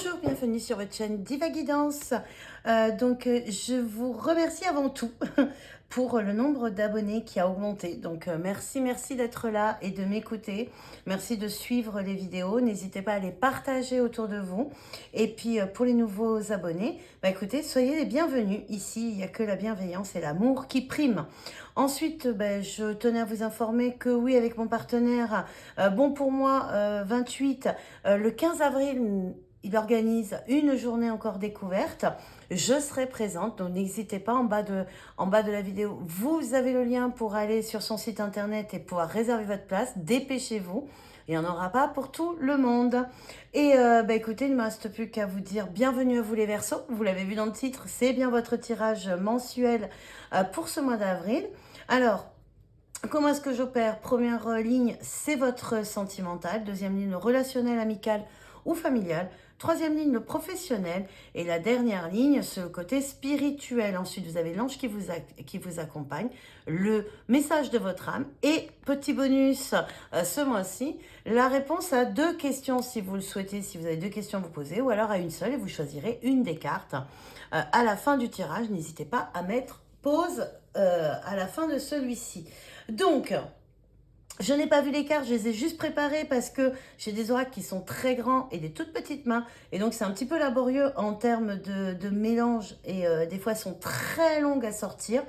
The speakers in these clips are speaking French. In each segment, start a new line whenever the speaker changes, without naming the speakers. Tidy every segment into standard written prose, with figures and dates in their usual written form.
Bonjour, bienvenue sur votre chaîne Diva Guidance. Je vous remercie avant tout pour le nombre d'abonnés qui a augmenté. Merci d'être là et de m'écouter. Merci de suivre les vidéos. N'hésitez pas à les partager autour de vous. Et puis, pour les nouveaux abonnés, écoutez, soyez les bienvenus. Ici, il n'y a que la bienveillance et l'amour qui priment. Ensuite, je tenais à vous informer que oui, avec mon partenaire, Bon pour moi, 28, le 15 avril, il organise une journée encore découverte. Je serai présente, donc n'hésitez pas, en bas de la vidéo, vous avez le lien pour aller sur son site internet et pouvoir réserver votre place. Dépêchez-vous, il n'y en aura pas pour tout le monde. Et écoutez, il ne me reste plus qu'à vous dire bienvenue à vous les Verseaux. Vous l'avez vu dans le titre, c'est bien votre tirage mensuel pour ce mois d'avril. Alors, comment est-ce que j'opère? Première ligne, c'est votre sentimental. Deuxième ligne, le relationnel, amical ou familial. Troisième ligne, le professionnel. Et la dernière ligne, c'est le côté spirituel. Ensuite, vous avez l'ange qui vous accompagne, le message de votre âme. Et petit bonus, ce mois-ci, la réponse à 2 questions si vous le souhaitez, si vous avez 2 questions à vous poser, ou alors à une seule et vous choisirez une des cartes. À la fin du tirage, n'hésitez pas à mettre pause à la fin de celui-ci. Donc, je n'ai pas vu les cartes, je les ai juste préparées parce que j'ai des oracles qui sont très grands et des toutes petites mains. Et donc, c'est un petit peu laborieux en termes de mélange et des fois, elles sont très longues à sortir.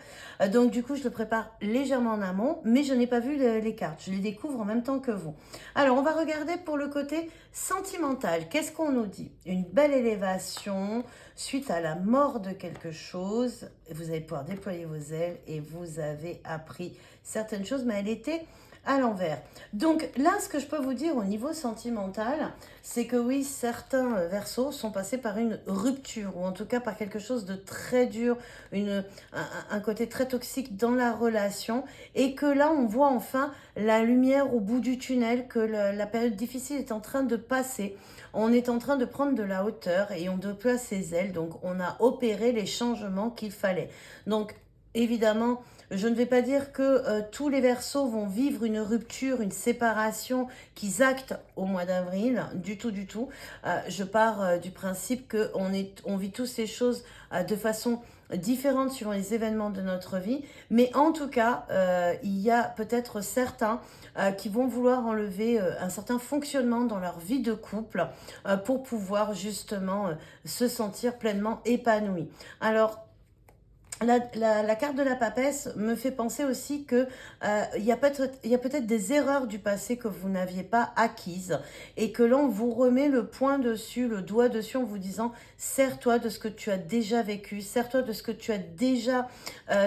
Donc, du coup, je le prépare légèrement en amont, mais je n'ai pas vu les cartes. Je les découvre en même temps que vous. Alors, on va regarder pour le côté sentimental. Qu'est-ce qu'on nous dit? Une belle élévation suite à la mort de quelque chose. Vous allez pouvoir déployer vos ailes et vous avez appris certaines choses, mais elle était à l'envers. Donc là, ce que je peux vous dire au niveau sentimental, c'est que oui, certains Verseaux sont passés par une rupture, ou en tout cas par quelque chose de très dur, un côté très toxique dans la relation, et que là, on voit enfin la lumière au bout du tunnel, que la période difficile est en train de passer. On est en train de prendre de la hauteur et on déploie ses ailes, donc on a opéré les changements qu'il fallait. Donc, évidemment, je ne vais pas dire que tous les Verseaux vont vivre une rupture, une séparation qu'ils actent au mois d'avril, du tout, du tout. Je pars du principe qu'on vit tous ces choses de façon différente suivant les événements de notre vie. Mais en tout cas, il y a peut-être certains qui vont vouloir enlever un certain fonctionnement dans leur vie de couple pour pouvoir justement se sentir pleinement épanoui. Alors, la carte de la papesse me fait penser aussi que il y a peut-être des erreurs du passé que vous n'aviez pas acquises et que l'on vous remet le point dessus, le doigt dessus en vous disant sers-toi de ce que tu as déjà vécu, sers-toi de ce que tu as déjà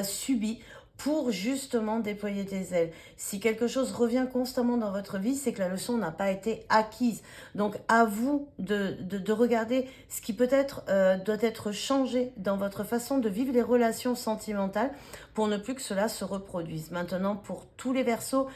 subi pour justement déployer tes ailes. Si quelque chose revient constamment dans votre vie, c'est que la leçon n'a pas été acquise. Donc à vous de regarder ce qui peut-être doit être changé dans votre façon de vivre les relations sentimentales pour ne plus que cela se reproduise. Maintenant, pour tous les Verseaux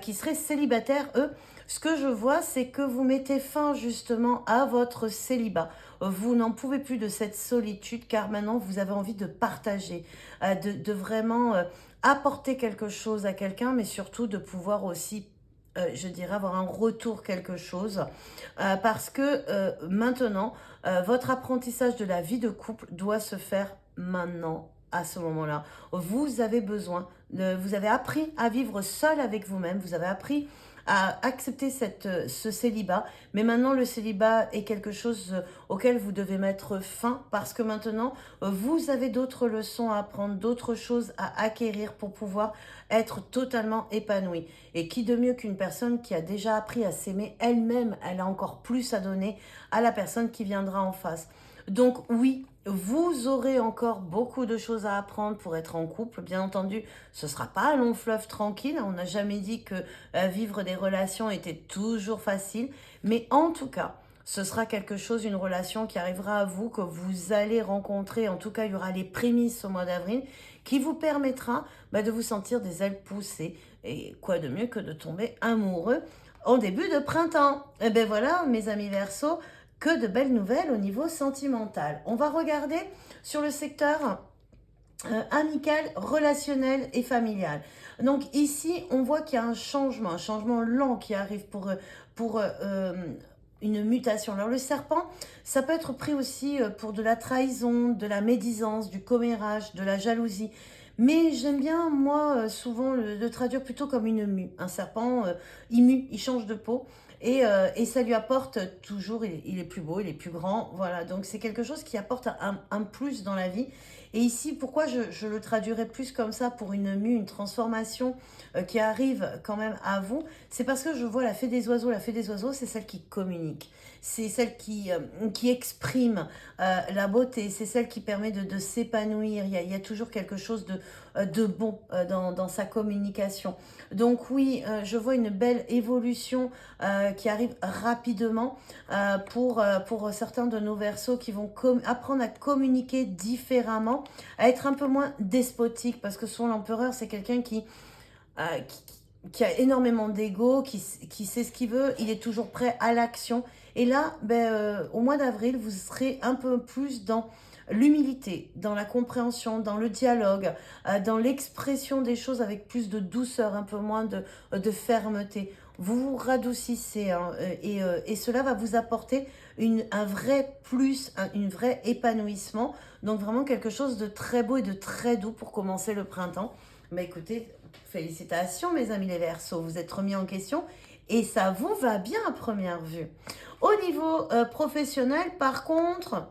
qui seraient célibataires, eux, ce que je vois, c'est que vous mettez fin justement à votre célibat. Vous n'en pouvez plus de cette solitude car maintenant vous avez envie de partager, de vraiment apporter quelque chose à quelqu'un, mais surtout de pouvoir aussi, je dirais, avoir un retour quelque chose. Parce que maintenant, votre apprentissage de la vie de couple doit se faire maintenant. À ce moment-là, vous avez besoin, vous avez appris à vivre seul avec vous-même, vous avez appris à accepter ce célibat, mais maintenant le célibat est quelque chose auquel vous devez mettre fin parce que maintenant vous avez d'autres leçons à apprendre, d'autres choses à acquérir pour pouvoir être totalement épanoui. Et qui de mieux qu'une personne qui a déjà appris à s'aimer elle-même, elle a encore plus à donner à la personne qui viendra en face. Donc oui, vous aurez encore beaucoup de choses à apprendre pour être en couple. Bien entendu, ce ne sera pas un long fleuve tranquille. On n'a jamais dit que vivre des relations était toujours facile. Mais en tout cas, ce sera quelque chose, une relation qui arrivera à vous, que vous allez rencontrer. En tout cas, il y aura les prémices au mois d'avril qui vous permettra de vous sentir des ailes poussées. Et quoi de mieux que de tomber amoureux en début de printemps. Et bien voilà, mes amis Verseaux, que de belles nouvelles au niveau sentimental. On va regarder sur le secteur amical, relationnel et familial. Donc ici, on voit qu'il y a un changement lent qui arrive pour une mutation. Alors le serpent, ça peut être pris aussi pour de la trahison, de la médisance, du commérage, de la jalousie. Mais j'aime bien, moi, souvent le traduire plutôt comme une mue. Un serpent, il mue, il change de peau. Et ça lui apporte toujours, il est plus beau, il est plus grand. Voilà, donc c'est quelque chose qui apporte un plus dans la vie. Et ici, pourquoi je le traduirais plus comme ça pour une mue, une transformation qui arrive quand même à vous, c'est parce que je vois la fée des oiseaux. La fée des oiseaux, c'est celle qui communique. C'est celle qui exprime la beauté. C'est celle qui permet de s'épanouir. Il y a toujours quelque chose de bon dans sa communication. Donc oui, je vois une belle évolution qui arrive rapidement pour certains de nos Verseaux qui vont apprendre à communiquer différemment, à être un peu moins despotique, parce que souvent l'empereur, c'est quelqu'un euh, qui a énormément d'ego, qui sait ce qu'il veut, il est toujours prêt à l'action. Et là, au mois d'avril, vous serez un peu plus dans l'humilité, dans la compréhension, dans le dialogue, dans l'expression des choses avec plus de douceur, un peu moins de fermeté. Vous vous radoucissez hein, et cela va vous apporter un vrai plus, une vrai épanouissement. Donc vraiment quelque chose de très beau et de très doux pour commencer le printemps. Mais écoutez, félicitations mes amis les Verseaux, vous êtes remis en question et ça vous va bien à première vue. Au niveau professionnel, par contre,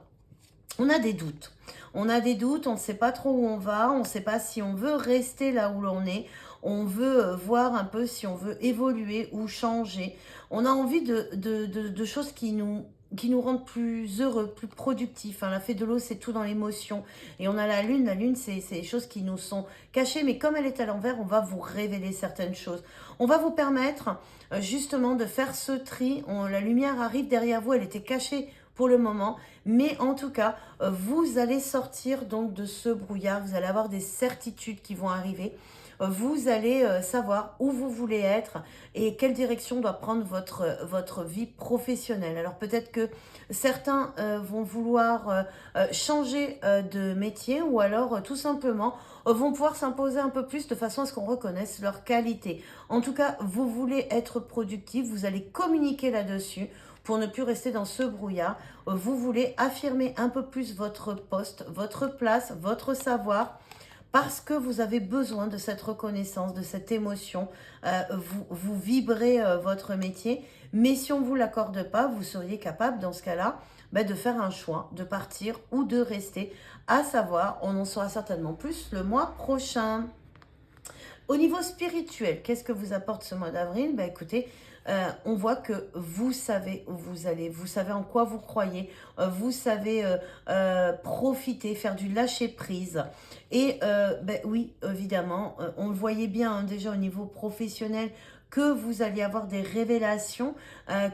on a des doutes. On a des doutes, on ne sait pas trop où on va, on ne sait pas si on veut rester là où l'on est, on veut voir un peu si on veut évoluer ou changer. On a envie de choses qui nous rendent plus heureux, plus productifs. Hein. La fée de l'eau, c'est tout dans l'émotion. Et on a la lune. La lune, c'est les choses qui nous sont cachées. Mais comme elle est à l'envers, on va vous révéler certaines choses. On va vous permettre justement de faire ce tri. La lumière arrive derrière vous. Elle était cachée pour le moment. Mais en tout cas, vous allez sortir donc de ce brouillard. Vous allez avoir des certitudes qui vont arriver. Vous allez savoir où vous voulez être et quelle direction doit prendre votre vie professionnelle. Alors peut-être que certains vont vouloir changer de métier ou alors tout simplement vont pouvoir s'imposer un peu plus de façon à ce qu'on reconnaisse leurs qualités. En tout cas, vous voulez être productif, vous allez communiquer là-dessus pour ne plus rester dans ce brouillard. Vous voulez affirmer un peu plus votre poste, votre place, votre savoir, parce que vous avez besoin de cette reconnaissance, de cette émotion. Vous vibrez votre métier, mais si on ne vous l'accorde pas, vous seriez capable, dans ce cas-là, de faire un choix, de partir ou de rester. À savoir, on en saura certainement plus le mois prochain. Au niveau spirituel, qu'est-ce que vous apporte ce mois d'avril? Écoutez, on voit que vous savez où vous allez, vous savez en quoi vous croyez, vous savez profiter, faire du lâcher-prise. Et oui, évidemment, on le voyait bien hein, déjà au niveau professionnel, que vous alliez avoir des révélations,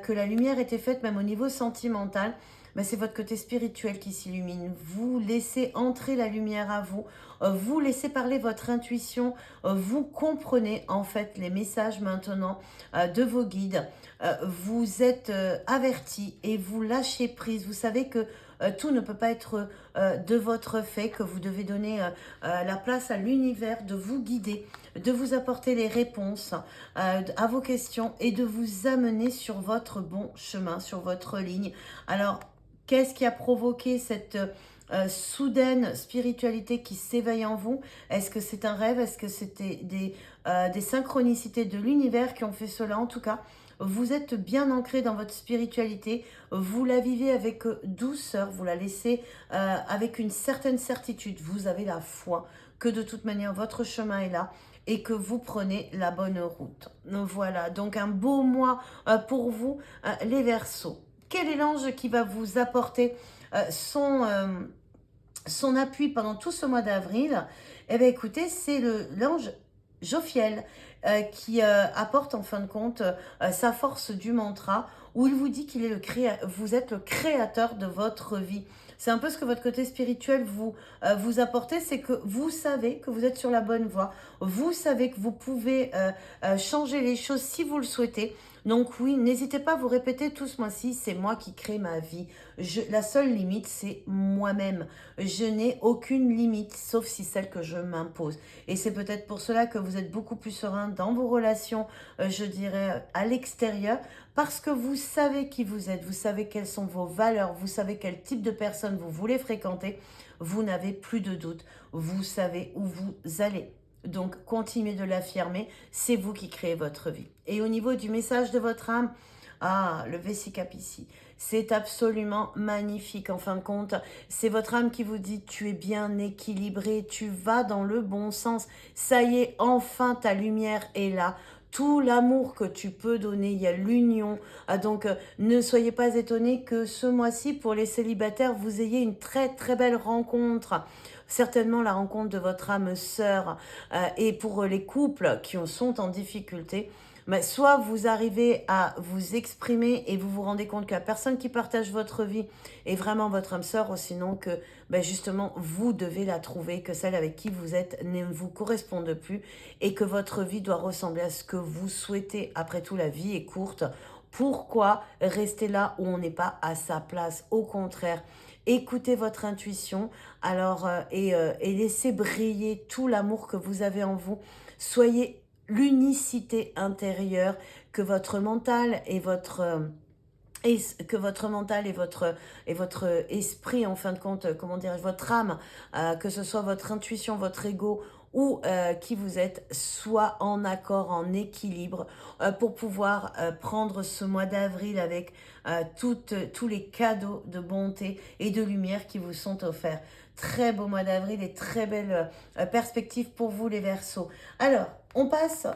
que la lumière était faite même au niveau sentimental. C'est votre côté spirituel qui s'illumine. Vous laissez entrer la lumière à vous. Vous laissez parler votre intuition. Vous comprenez en fait les messages maintenant de vos guides. Vous êtes avertis et vous lâchez prise. Vous savez que tout ne peut pas être de votre fait, que vous devez donner la place à l'univers de vous guider, de vous apporter les réponses à vos questions et de vous amener sur votre bon chemin, sur votre ligne. Alors, qu'est-ce qui a provoqué cette soudaine spiritualité qui s'éveille en vous? Est-ce que c'est un rêve? Est-ce que c'était des synchronicités de l'univers qui ont fait cela? En tout cas, vous êtes bien ancré dans votre spiritualité. Vous la vivez avec douceur. Vous la laissez avec une certaine certitude. Vous avez la foi que de toute manière, votre chemin est là et que vous prenez la bonne route. Voilà, donc un beau mois pour vous, les Verseaux. Quel est l'ange qui va vous apporter son appui pendant tout ce mois d'avril? Eh bien, écoutez, c'est l'ange Jophiel qui apporte en fin de compte sa force du mantra, où il vous dit qu'il est vous êtes le créateur de votre vie. C'est un peu ce que votre côté spirituel vous apportez, c'est que vous savez que vous êtes sur la bonne voie. Vous savez que vous pouvez changer les choses si vous le souhaitez. Donc oui, n'hésitez pas à vous répéter tout ce mois-ci, c'est moi qui crée ma vie. La seule limite, c'est moi-même. Je n'ai aucune limite, sauf si celle que je m'impose. Et c'est peut-être pour cela que vous êtes beaucoup plus serein dans vos relations, je dirais, à l'extérieur, parce que vous savez qui vous êtes, vous savez quelles sont vos valeurs, vous savez quel type de personne vous voulez fréquenter, vous n'avez plus de doute, vous savez où vous allez. Donc, continuez de l'affirmer, c'est vous qui créez votre vie. Et au niveau du message de votre âme, ah, le Vesica Piscis, c'est absolument magnifique en fin de compte. C'est votre âme qui vous dit, tu es bien équilibré, tu vas dans le bon sens. Ça y est, enfin ta lumière est là. Tout l'amour que tu peux donner, il y a l'union. Ah, donc, ne soyez pas étonnés que ce mois-ci, pour les célibataires, vous ayez une très très belle rencontre. Certainement la rencontre de votre âme sœur. Et pour les couples qui sont en difficulté, mais soit vous arrivez à vous exprimer et vous vous rendez compte que la personne qui partage votre vie est vraiment votre âme sœur, ou sinon que justement vous devez la trouver, que celle avec qui vous êtes ne vous corresponde plus et que votre vie doit ressembler à ce que vous souhaitez. Après tout, la vie est courte. Pourquoi rester là où on n'est pas à sa place? Au contraire, écoutez votre intuition et laissez briller tout l'amour que vous avez en vous. Soyez l'unicité intérieure, que votre mental et votre esprit, en fin de compte, comment dirais-je, votre âme, que ce soit votre intuition, votre ego ou qui vous êtes, soit en accord, en équilibre, pour pouvoir prendre ce mois d'avril avec tous les cadeaux de bonté et de lumière qui vous sont offerts. Très beau mois d'avril et très belle perspective pour vous les Verseaux. Alors, on passe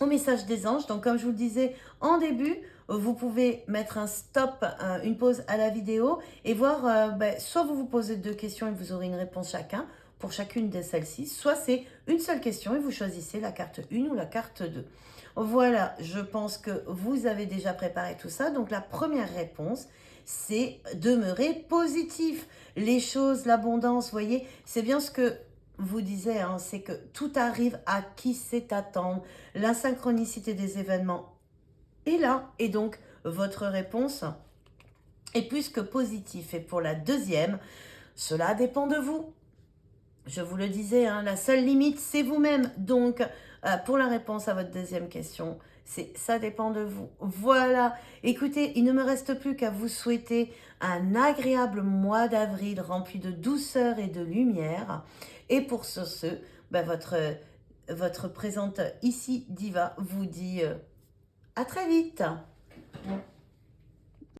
au message des anges. Donc, comme je vous le disais en début, vous pouvez mettre un stop, une pause à la vidéo et voir, soit vous vous posez 2 questions et vous aurez une réponse chacun pour chacune de celles-ci, soit c'est une seule question et vous choisissez la carte 1 ou la carte 2. Voilà, je pense que vous avez déjà préparé tout ça. Donc, la première réponse, c'est demeurer positif. Les choses, l'abondance, vous voyez, c'est bien ce que vous disait, hein, c'est que tout arrive à qui sait attendre. La synchronicité des événements est là. Et donc, votre réponse est plus que positive. Et pour la deuxième, cela dépend de vous. Je vous le disais, hein, la seule limite, c'est vous-même. Donc, pour la réponse à votre deuxième question, ça dépend de vous. Voilà. Écoutez, il ne me reste plus qu'à vous souhaiter un agréable mois d'avril rempli de douceur et de lumière. Et pour ce votre présente ici, Diva, vous dit à très vite.